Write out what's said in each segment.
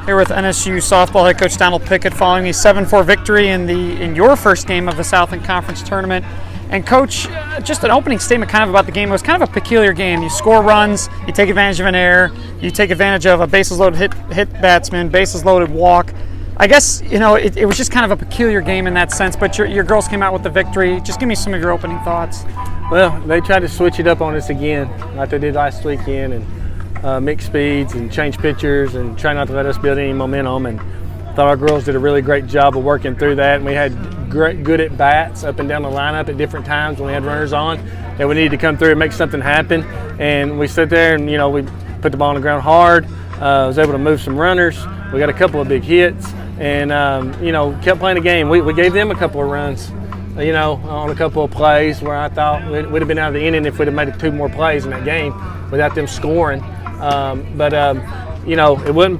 Here with NSU softball head coach Donald Pickett following a 7-4 victory in your first game of the Southland Conference tournament. And coach, just an opening statement kind of about the game. It was kind of a peculiar game. You score runs, you take advantage of an error, you take advantage of a bases loaded hit batsman, bases loaded walk. I guess, you know, it was just kind of a peculiar game in that sense, but your girls came out with the victory. Just give me some of your opening thoughts. Well, they tried to switch it up on us again, like they did last weekend, and mix speeds and change pitchers and try not to let us build any momentum. And I thought our girls did a really great job of working through that. And we had good at bats up and down the lineup at different times when we had runners on that we needed to come through and make something happen. And we stood there and, you know, we put the ball on the ground hard. Was able to move some runners. We got a couple of big hits and, you know, kept playing the game. We gave them a couple of runs, you know, on a couple of plays where I thought we'd have been out of the inning if we'd have made 2 more plays in that game without them scoring. You know, it wasn't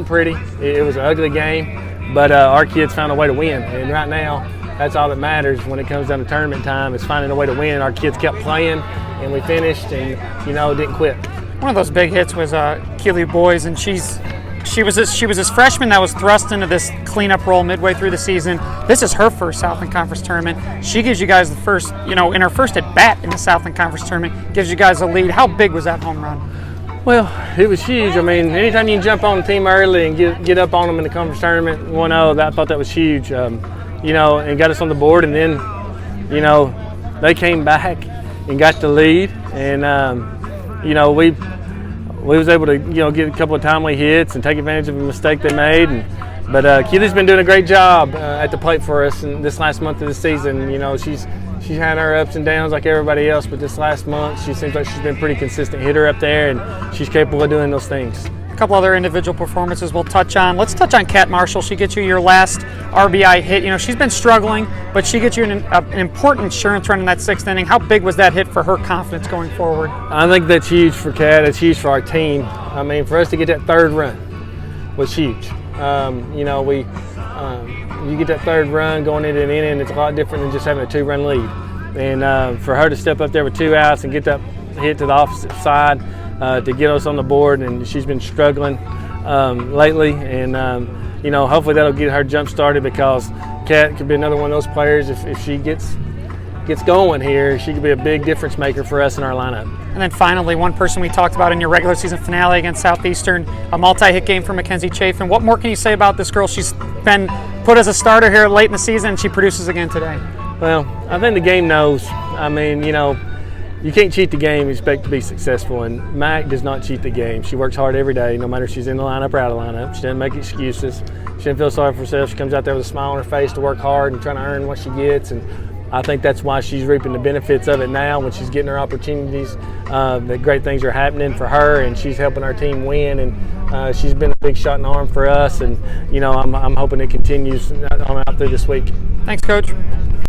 pretty. It was an ugly game, but our kids found a way to win. And right now, that's all that matters when it comes down to tournament time is finding a way to win. Our kids kept playing, and we finished, and you know, didn't quit. One of those big hits was Keely Boyz, and she was this freshman that was thrust into this cleanup role midway through the season. This is her first Southland Conference tournament. She gives you guys the first, you know, in her first at bat in the Southland Conference tournament, gives you guys a lead. How big was that home run? Well, it was huge. I mean, anytime you can jump on the team early and get up on them in the conference tournament 1-0, I thought that was huge. You know, and got us on the board, and then, you know, they came back and got the lead, and you know, we was able to, you know, get a couple of timely hits and take advantage of a mistake they made. But Keely's been doing a great job at the plate for us in this last month of the season. You know, she's had her ups and downs like everybody else, but this last month she seems like she's been a pretty consistent hitter up there, and she's capable of doing those things. A couple other individual performances we'll touch on. Let's touch on Kat Marshall. She gets you your last RBI hit. You know, she's been struggling, but she gets you an important insurance run in that 6th inning. How big was that hit for her confidence going forward? I think that's huge for Kat. It's huge for our team. I mean, for us to get that 3rd run was huge. You know, you get that 3rd run going into an inning, it's a lot different than just having a 2-run lead. And for her to step up there with 2 outs and get that hit to the opposite side to get us on the board, and she's been struggling lately. And you know, hopefully that'll get her jump started, because Kat could be another one of those players. If she gets going here, she could be a big difference maker for us in our lineup. And then finally, one person we talked about in your regular season finale against Southeastern, a multi-hit game for Mackenzie. And what more can you say about this girl? She's been put as a starter here late in the season, and she produces again today. Well, I think the game knows. I mean, you know, you can't cheat the game and expect to be successful, and Mac does not cheat the game. She works hard every day, no matter if she's in the lineup or out of the lineup. She doesn't make excuses. She doesn't feel sorry for herself. She comes out there with a smile on her face to work hard and trying to earn what she gets, and I think that's why she's reaping the benefits of it now when she's getting her opportunities. That great things are happening for her, and she's helping our team win, and she's been a big shot in the arm for us, and you know, I'm hoping it continues on out through this week. Thanks, Coach.